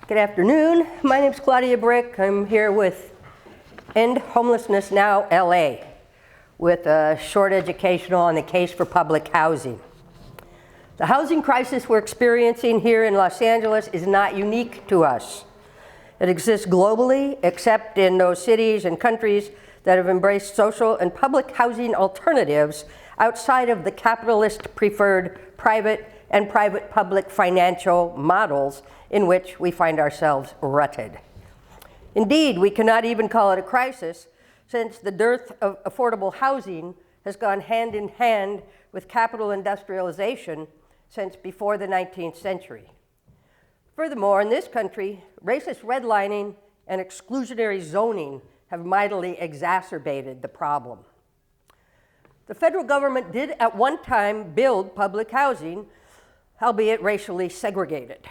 Good afternoon. My name is Claudia Brick. I'm here with End Homelessness Now, LA, with a short educational on the case for public housing. The housing crisis we're experiencing here in Los Angeles is not unique to us. It exists globally, except in those cities and countries that have embraced social and public housing alternatives outside of the capitalist-preferred private and private-public financial models in which we find ourselves rutted. Indeed, we cannot even call it a crisis, since the dearth of affordable housing has gone hand in hand with capital industrialization since before the 19th century. Furthermore, in this country, racist redlining and exclusionary zoning have mightily exacerbated the problem. The federal government did at one time build public housing, albeit racially segregated.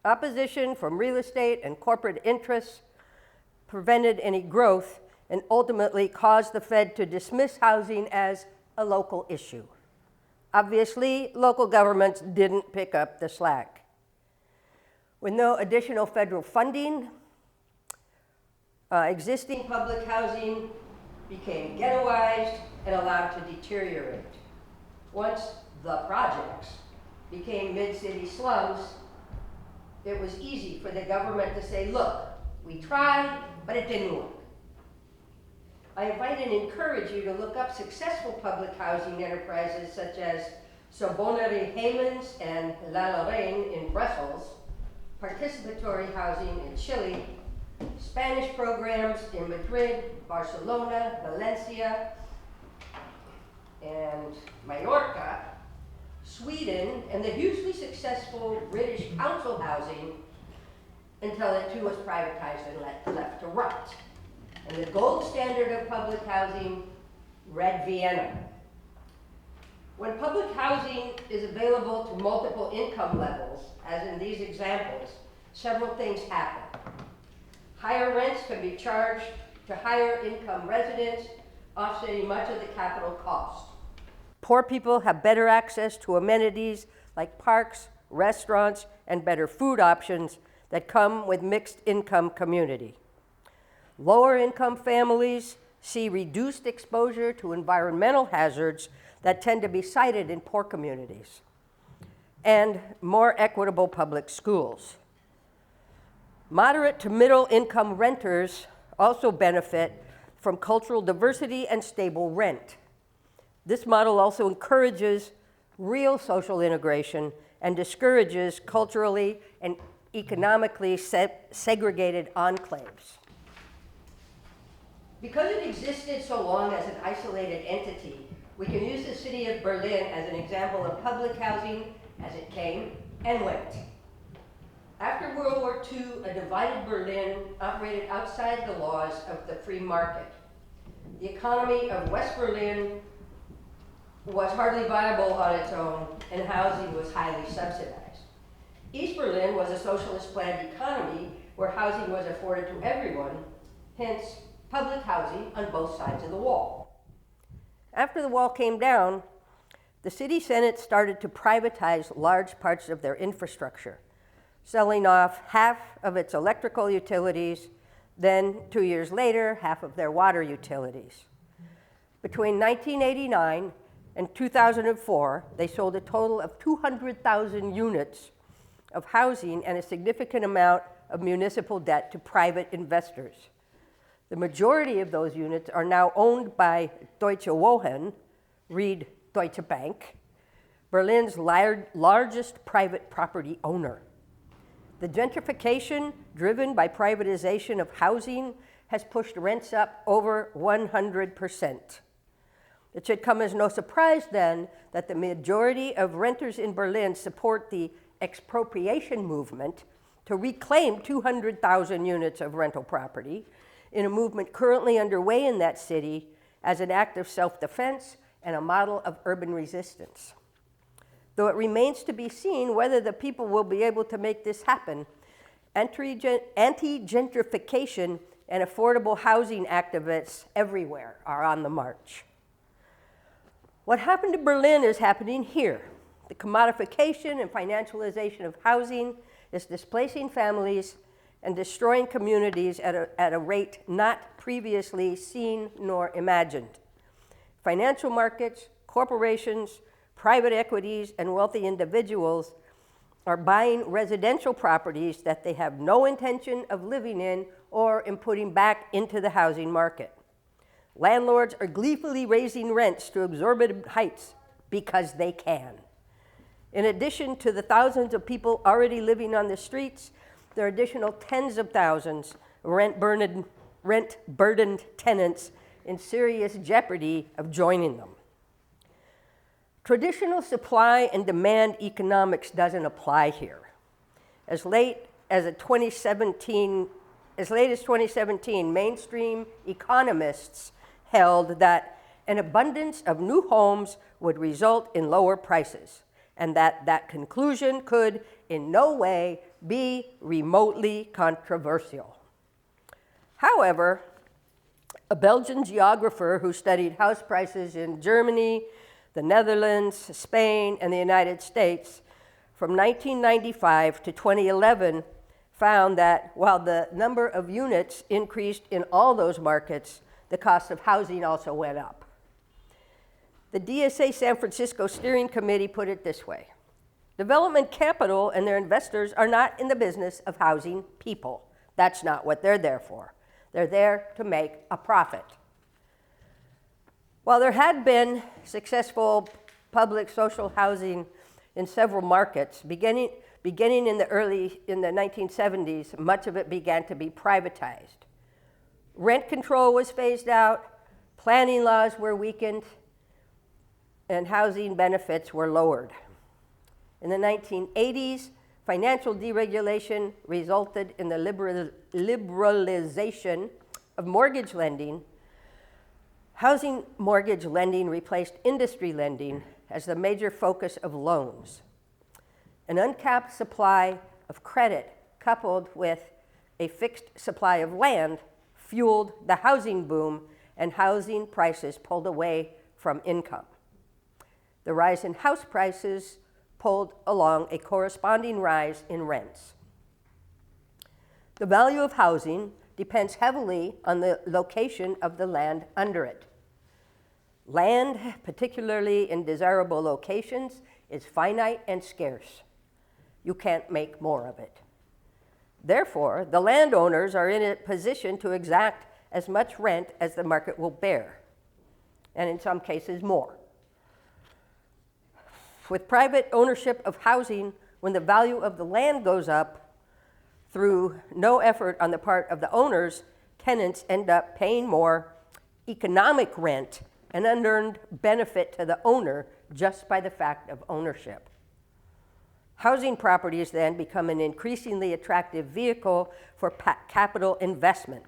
Opposition from real estate and corporate interests prevented any growth and ultimately caused the Fed to dismiss housing as a local issue. Obviously, local governments didn't pick up the slack. With no additional federal funding, existing public housing became ghettoized and allowed to deteriorate. Once the projects became mid-city slums, it was easy for the government to say, look, we tried, but it didn't work. I invite and encourage you to look up successful public housing enterprises such as Sorbonne Heymans and La Lorraine in Brussels, participatory housing in Chile, Spanish programs in Madrid, Barcelona, Valencia, and Mallorca, Sweden, and the hugely successful British council housing until it too was privatized and left to rot. And the gold standard of public housing, Red Vienna. When public housing is available to multiple income levels, as in these examples, several things happen. Higher rents can be charged to higher income residents, offsetting much of the capital cost. Poor people have better access to amenities like parks, restaurants, and better food options that come with mixed income community. Lower income families see reduced exposure to environmental hazards that tend to be cited in poor communities, and more equitable public schools. Moderate to middle income renters also benefit from cultural diversity and stable rent. This model also encourages real social integration and discourages culturally and economically segregated enclaves. Because it existed so long as an isolated entity, we can use the city of Berlin as an example of public housing as it came and went. After World War II, a divided Berlin operated outside the laws of the free market. The economy of West Berlin was hardly viable on its own, and housing was highly subsidized. East Berlin was a socialist planned economy where housing was afforded to everyone, hence public housing on both sides of the wall. After the wall came down, the city senate started to privatize large parts of their infrastructure, selling off half of its electrical utilities, then 2 years later, half of their water utilities. Between 1989 and 2004, they sold a total of 200,000 units of housing and a significant amount of municipal debt to private investors. The majority of those units are now owned by Deutsche Wohnen, read Deutsche Bank, Berlin's largest private property owner. The gentrification driven by privatization of housing has pushed rents up over 100%. It should come as no surprise then that the majority of renters in Berlin support the expropriation movement to reclaim 200,000 units of rental property in a movement currently underway in that city as an act of self-defense and a model of urban resistance. Though it remains to be seen whether the people will be able to make this happen, anti-gentrification and affordable housing activists everywhere are on the march. What happened to Berlin is happening here. The commodification and financialization of housing is displacing families and destroying communities at a rate not previously seen nor imagined. Financial markets, corporations, private equities, and wealthy individuals are buying residential properties that they have no intention of living in or in putting back into the housing market. Landlords are gleefully raising rents to exorbitant heights because they can. In addition to the thousands of people already living on the streets, there are additional tens of thousands of rent-burdened tenants in serious jeopardy of joining them. Traditional supply and demand economics doesn't apply here. As late as 2017, mainstream economists held that an abundance of new homes would result in lower prices, and that conclusion could in no way be remotely controversial. However, a Belgian geographer who studied house prices in Germany, the Netherlands, Spain, and the United States from 1995 to 2011 found that while the number of units increased in all those markets, the cost of housing also went up. The DSA San Francisco Steering Committee put it this way: development capital and their investors are not in the business of housing people. That's not what they're there for. They're there to make a profit. While there had been successful public social housing in several markets, beginning in the 1970s, much of it began to be privatized. Rent control was phased out, planning laws were weakened, and housing benefits were lowered. In the 1980s, financial deregulation resulted in the liberalization of mortgage lending. Housing mortgage lending replaced industry lending as the major focus of loans. An uncapped supply of credit coupled with a fixed supply of land fueled the housing boom, and housing prices pulled away from income. The rise in house prices pulled along a corresponding rise in rents. The value of housing depends heavily on the location of the land under it. Land, particularly in desirable locations, is finite and scarce. You can't make more of it. Therefore, the landowners are in a position to exact as much rent as the market will bear, and in some cases more. With private ownership of housing, when the value of the land goes up through no effort on the part of the owners, tenants end up paying more economic rent, an unearned benefit to the owner just by the fact of ownership. Housing properties then become an increasingly attractive vehicle for capital investment.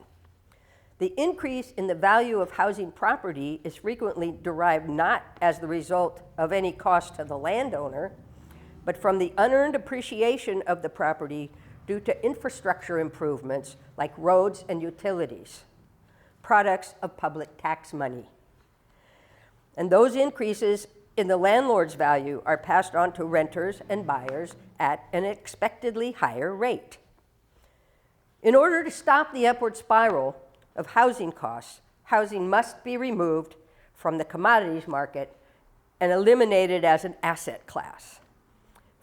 The increase in the value of housing property is frequently derived not as the result of any cost to the landowner, but from the unearned appreciation of the property due to infrastructure improvements like roads and utilities, products of public tax money. And those increases in the landlord's value are passed on to renters and buyers at an expectedly higher rate. In order to stop the upward spiral of housing costs, housing must be removed from the commodities market and eliminated as an asset class.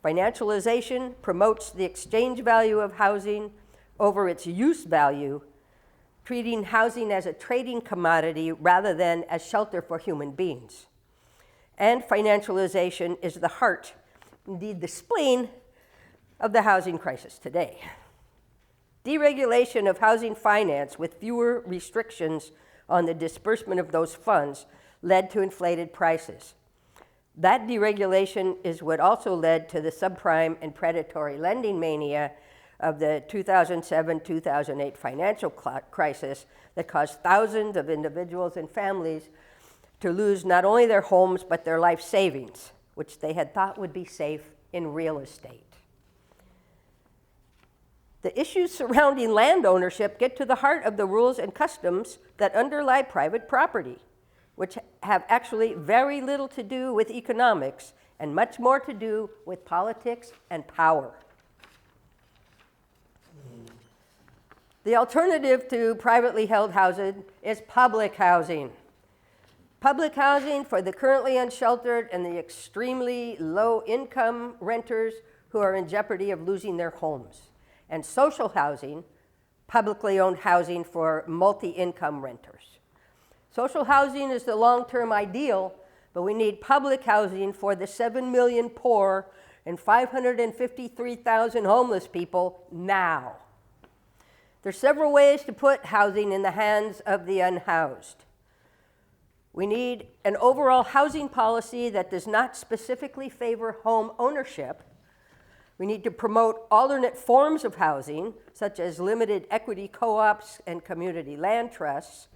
Financialization promotes the exchange value of housing over its use value, treating housing as a trading commodity rather than as shelter for human beings. And financialization is the heart, indeed the spleen, of the housing crisis today. Deregulation of housing finance with fewer restrictions on the disbursement of those funds led to inflated prices. That deregulation is what also led to the subprime and predatory lending mania of the 2007-2008 financial crisis that caused thousands of individuals and families to lose not only their homes, but their life savings, which they had thought would be safe in real estate. The issues surrounding land ownership get to the heart of the rules and customs that underlie private property, which have actually very little to do with economics and much more to do with politics and power. The alternative to privately held housing is public housing. Public housing for the currently unsheltered and the extremely low-income renters who are in jeopardy of losing their homes. And social housing, publicly owned housing for multi-income renters. Social housing is the long-term ideal, but we need public housing for the 7 million poor and 553,000 homeless people now. There's several ways to put housing in the hands of the unhoused. We need an overall housing policy that does not specifically favor home ownership. We need to promote alternate forms of housing, such as limited equity co-ops and community land trusts.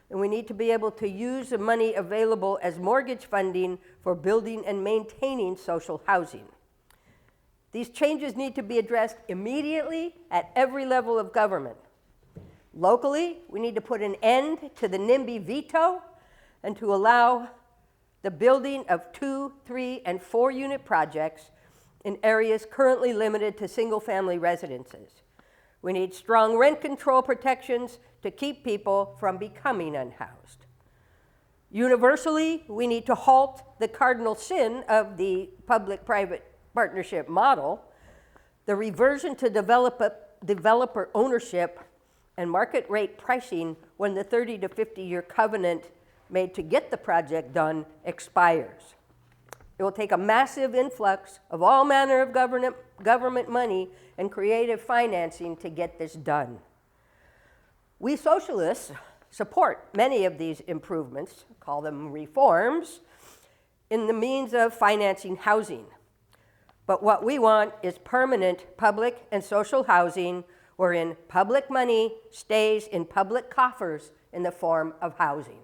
And we need to be able to use the money available as mortgage funding for building and maintaining social housing. These changes need to be addressed immediately at every level of government. Locally, we need to put an end to the NIMBY veto and to allow the building of 2, 3, and 4-unit projects in areas currently limited to single-family residences. We need strong rent control protections to keep people from becoming unhoused. Universally, we need to halt the cardinal sin of the public-private partnership model, the reversion to developer ownership and market rate pricing when the 30 to 50-year covenant made to get the project done expires. It will take a massive influx of all manner of government money and creative financing to get this done. We socialists support many of these improvements, call them reforms, in the means of financing housing. But what we want is permanent public and social housing wherein public money stays in public coffers in the form of housing.